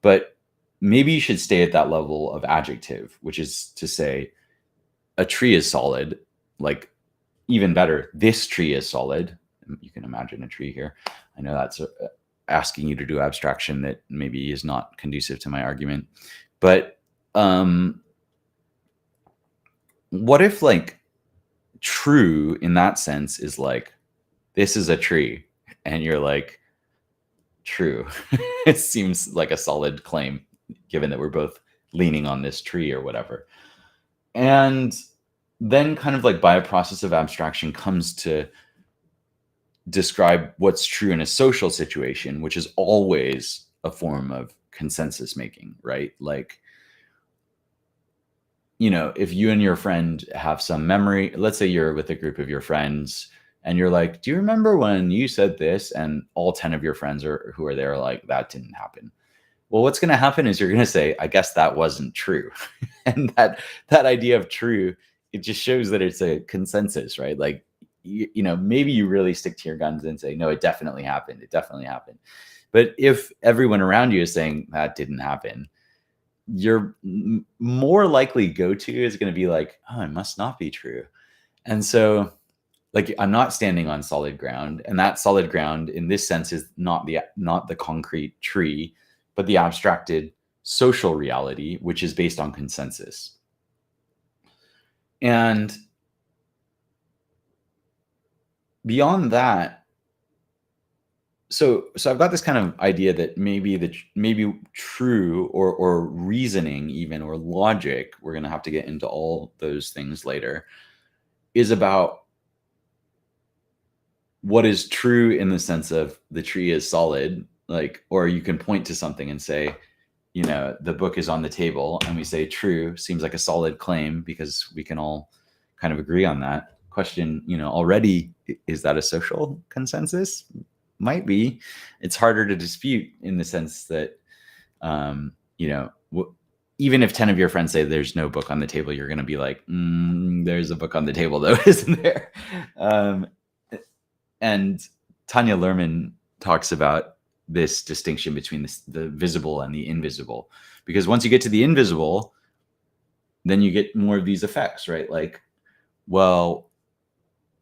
But maybe you should stay at that level of adjective, which is to say a tree is solid, like even better, this tree is solid. You can imagine a tree here. I know that's asking you to do abstraction that maybe is not conducive to my argument. But what if like true in that sense is like, this is a tree, and you're like, true. It seems like a solid claim, given that we're both leaning on this tree or whatever. And then kind of like by a process of abstraction comes to describe what's true in a social situation, which is always a form of consensus making, right? Like, if you and your friend have some memory, let's say you're with a group of your friends and you're like, do you remember when you said this? And all 10 of your friends who are there are like, that didn't happen. Well, what's going to happen is you're going to say, I guess that wasn't true. And that idea of true, it just shows that it's a consensus, right? Like, maybe you really stick to your guns and say, no, it definitely happened. It definitely happened. But if everyone around you is saying that didn't happen, your more likely go-to is going to be like, oh, it must not be true. And so like, I'm not standing on solid ground, and that solid ground in this sense is not the concrete tree, but the abstracted social reality, which is based on consensus. And beyond that, so I've got this kind of idea that maybe true or reasoning even, or logic, we're going to have to get into all those things later, is about what is true in the sense of the tree is solid, like, or you can point to something and say, the book is on the table, and we say true seems like a solid claim because we can all kind of agree on that. Question, already, is that a social consensus? Might be. It's harder to dispute in the sense that, even if 10 of your friends say there's no book on the table, you're going to be like, there's a book on the table though, isn't there? And Tanya Luhrmann talks about this distinction between the visible and the invisible, because once you get to the invisible, then you get more of these effects, right? Like, well,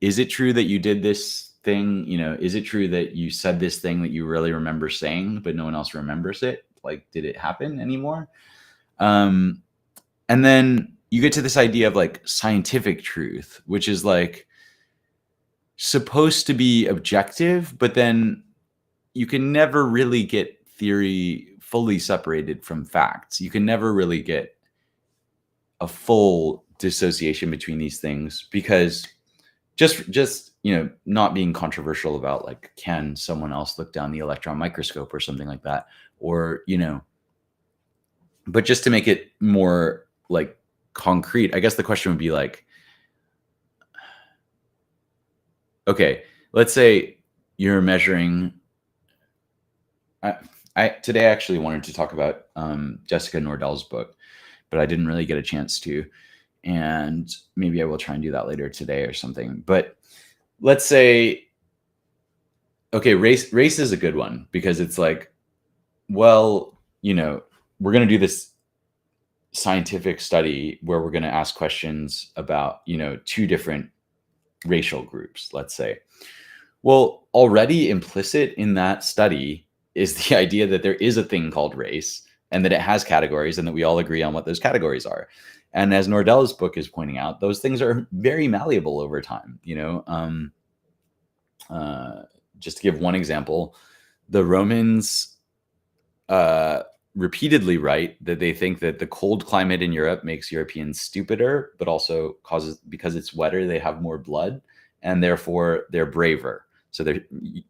is it true that you did this thing? You know, is it true that you said this thing that you really remember saying, but no one else remembers it? Like, did it happen anymore? And then you get to this idea of like scientific truth, which is like supposed to be objective, but then you can never really get theory fully separated from facts. You can never really get a full dissociation between these things, because just not being controversial about like, can someone else look down the electron microscope or something like that, or but just to make it more like concrete, I guess the question would be like, okay, let's say you're measuring. Today I actually wanted to talk about Jessica Nordell's book, but I didn't really get a chance to, and maybe I will try and do that later today or something. But let's say, okay, race is a good one, because it's like, well, we're going to do this scientific study where we're going to ask questions about, two different racial groups, let's say. Well, already implicit in that study is the idea that there is a thing called race, and that it has categories, and that we all agree on what those categories are. And as Nordell's book is pointing out, those things are very malleable over time. Just to give one example, the Romans repeatedly write that they think that the cold climate in Europe makes Europeans stupider, but also because it's wetter, they have more blood, and therefore they're braver. So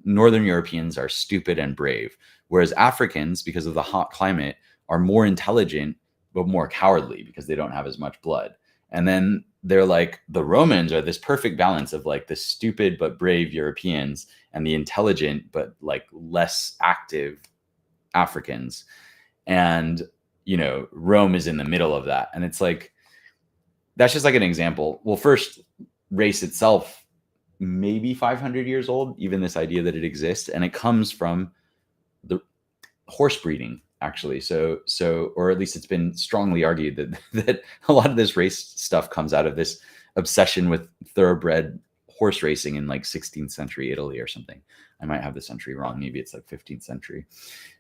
Northern Europeans are stupid and brave, whereas Africans, because of the hot climate, are more intelligent, but more cowardly because they don't have as much blood. And then they're like, the Romans are this perfect balance of like the stupid but brave Europeans and the intelligent but like less active Africans. And, Rome is in the middle of that. And it's like, that's just like an example. Well, first, race itself, maybe 500 years old, even this idea that it exists. And it comes from the horse breeding, actually. So, or at least it's been strongly argued that a lot of this race stuff comes out of this obsession with thoroughbred horse racing in like 16th century Italy or something. I might have the century wrong. Maybe it's like 15th century.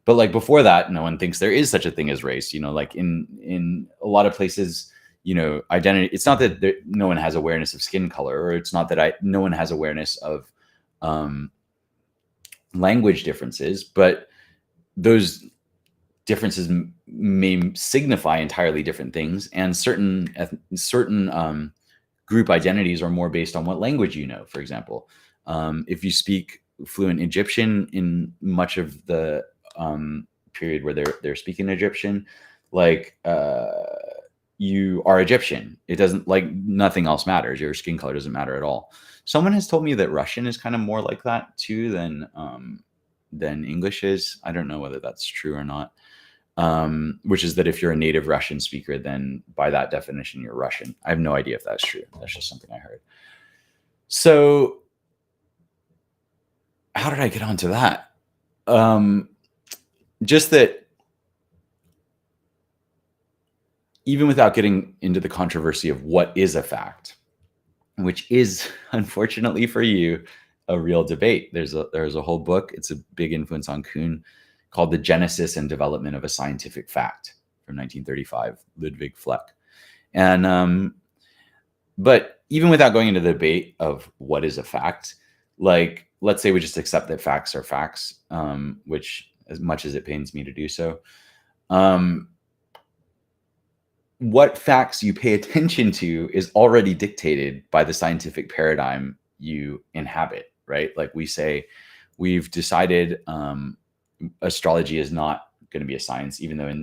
But like before that, no one thinks there is such a thing as race. Like in a lot of places, identity. It's not that no one has awareness of skin color, or it's not that no one has awareness of language differences, but those differences may signify entirely different things, and certain group identities are more based on what language you know. For example, if you speak fluent Egyptian in much of the period where they're speaking Egyptian, like you are Egyptian. It doesn't, like, nothing else matters. Your skin color doesn't matter at all. Someone has told me that Russian is kind of more like that too than English is. I don't know whether that's true or not. Which is that if you're a native Russian speaker, then by that definition, you're Russian. I have no idea if that's true. That's just something I heard. So how did I get onto that? Just that even without getting into the controversy of what is a fact, which is, unfortunately for you, a real debate. There's a whole book. It's a big influence on Kuhn, called The Genesis and Development of a Scientific Fact from 1935, Ludwig Fleck. And but even without going into the debate of what is a fact, like, let's say we just accept that facts are facts, which, as much as it pains me to do so, what facts you pay attention to is already dictated by the scientific paradigm you inhabit, right? Like, we say, we've decided astrology is not going to be a science, even though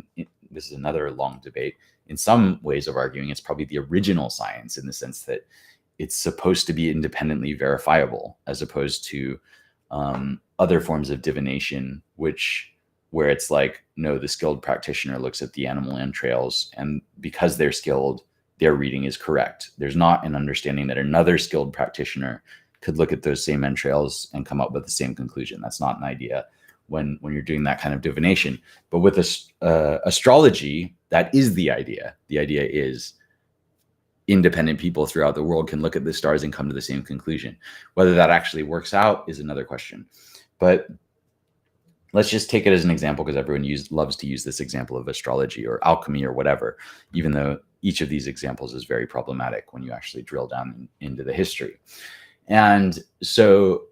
this is another long debate. In some ways of arguing, it's probably the original science, in the sense that it's supposed to be independently verifiable, as opposed to other forms of divination, which where it's like, no, the skilled practitioner looks at the animal entrails, and because they're skilled, their reading is correct. There's not an understanding that another skilled practitioner could look at those same entrails and come up with the same conclusion. That's not an idea when you're doing that kind of divination. But with astrology, that is the idea. The idea is independent people throughout the world can look at the stars and come to the same conclusion. Whether that actually works out is another question. But let's just take it as an example, because everyone loves to use this example of astrology or alchemy or whatever, even though each of these examples is very problematic when you actually drill down into the history. And so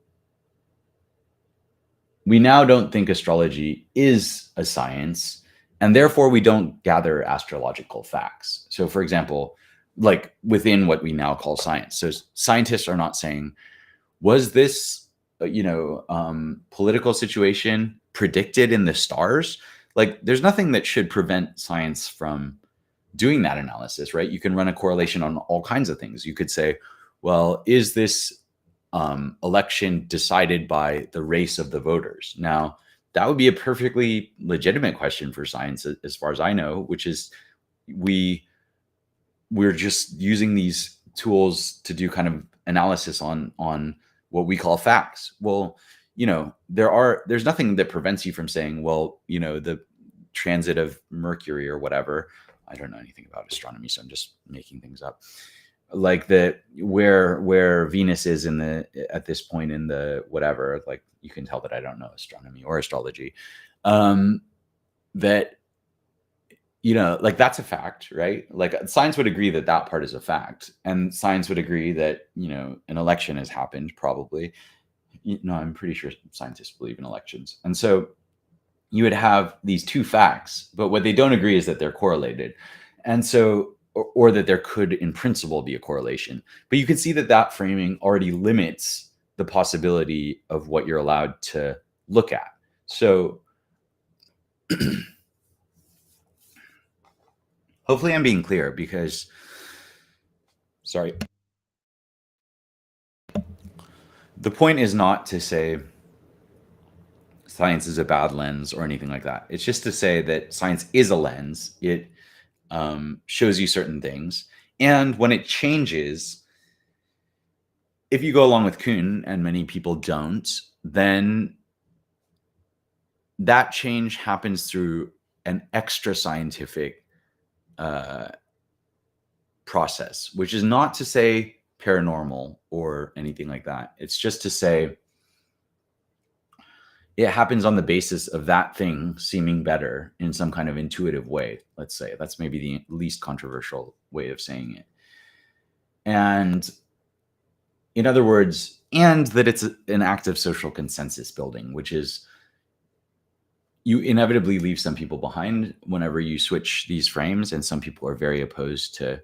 we now don't think astrology is a science, and therefore we don't gather astrological facts. So for example, like within what we now call science. So scientists are not saying, was this, political situation predicted in the stars? Like, there's nothing that should prevent science from doing that analysis, right? You can run a correlation on all kinds of things. You could say, well, is this election decided by the race of the voters? Now, that would be a perfectly legitimate question for science, as far as I know, which is we're just using these tools to do kind of analysis on what we call facts. Well, there's nothing that prevents you from saying, well, the transit of Mercury or whatever. I don't know anything about astronomy, so I'm just making things up. Like where Venus is at this point in the whatever, like you can tell that I don't know astronomy or astrology. That like that's a fact, right? Like science would agree that that part is a fact, and science would agree that an election has happened, probably. I'm pretty sure scientists believe in elections, and so you would have these two facts, but what they don't agree is that they're correlated, and so or that there could in principle be a correlation. But you can see that framing already limits the possibility of what you're allowed to look at. So hopefully I'm being clear, because the point is not to say science is a bad lens or anything like that. It's just to say that science is a lens. It shows you certain things. And when it changes, if you go along with Kuhn, and many people don't, then that change happens through an extra scientific process, which is not to say paranormal or anything like that. It's just to say it happens on the basis of that thing seeming better in some kind of intuitive way. Let's say that's maybe the least controversial way of saying it. And in other words, and that it's an act of social consensus building, which is you inevitably leave some people behind whenever you switch these frames. And some people are very opposed to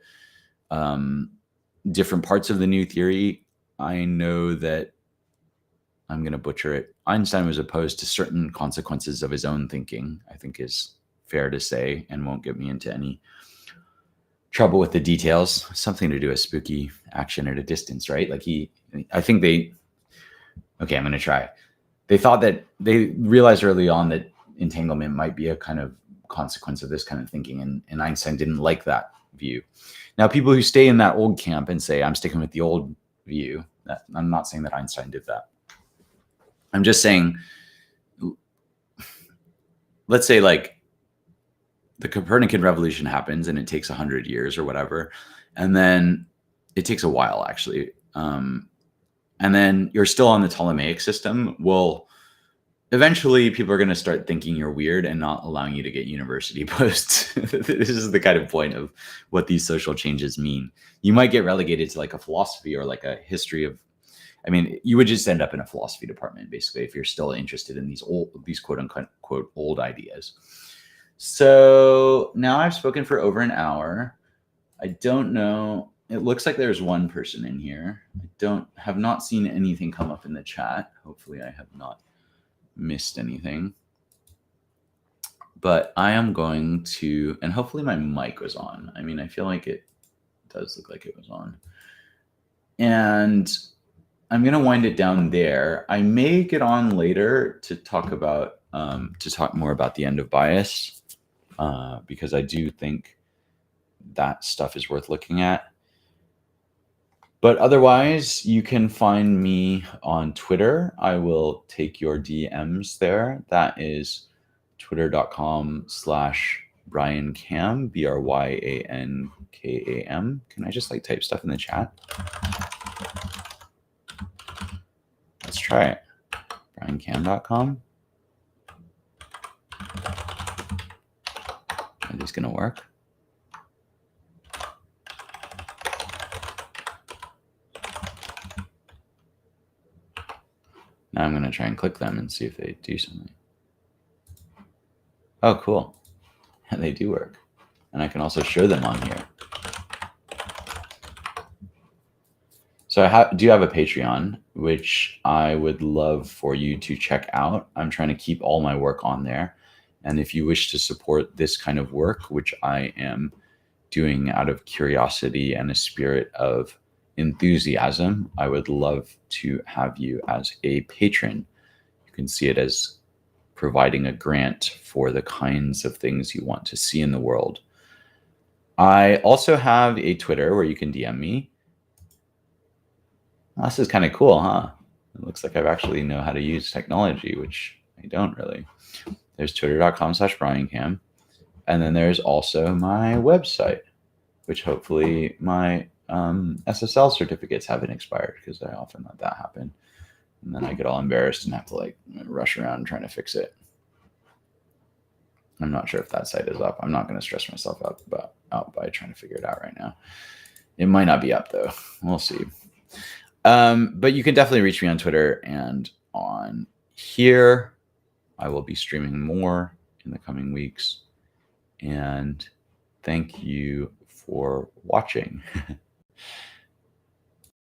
different parts of the new theory. I know that I'm going to butcher it. Einstein was opposed to certain consequences of his own thinking, I think is fair to say, and won't get me into any trouble with the details. Something to do with spooky action at a distance, right? Like I'm going to try. They thought that they realized early on that entanglement might be a kind of consequence of this kind of thinking. And Einstein didn't like that view. Now, people who stay in that old camp and say, I'm sticking with the old view, I'm not saying that Einstein did that. I'm just saying, let's say like the Copernican revolution happens and it takes 100 years or whatever. And then it takes a while, actually. And then you're still on the Ptolemaic system. Well, eventually people are going to start thinking you're weird and not allowing you to get university posts. This is the kind of point of what these social changes mean. You might get relegated to like a philosophy or like a history of, you would just end up in a philosophy department, basically, if you're still interested in these quote unquote old ideas. So now I've spoken for over an hour. I don't know. It looks like there's one person in here. I have not seen anything come up in the chat. Hopefully I have not missed anything. But I am going to, and hopefully my mic was on. I feel like it does look like it was on. And I'm going to wind it down there. I may get on later to talk about to talk more about the end of bias, because I do think that stuff is worth looking at. But otherwise, you can find me on Twitter. I will take your DMs there. That is twitter.com/BryanKam, BryanKam. Can I just type stuff in the chat? Let's try it. BryanKam.com. Is this going to work? Now I'm going to try and click them and see if they do something. Oh, cool. And they do work. And I can also show them on here. So I do have a Patreon, which I would love for you to check out. I'm trying to keep all my work on there. And if you wish to support this kind of work, which I am doing out of curiosity and a spirit of enthusiasm, I would love to have you as a patron. You can see it as providing a grant for the kinds of things you want to see in the world. I also have a Twitter where you can DM me. Well, this is kind of cool, huh? It looks like I actually know how to use technology, which I don't really. There's twitter.com/BryanKam. And then there's also my website, which hopefully my SSL certificates haven't expired, because I often let that happen. And then I get all embarrassed and have to rush around trying to fix it. I'm not sure if that site is up. I'm not going to stress myself out by trying to figure it out right now. It might not be up though. We'll see. But you can definitely reach me on Twitter and on here. I will be streaming more in the coming weeks. And thank you for watching.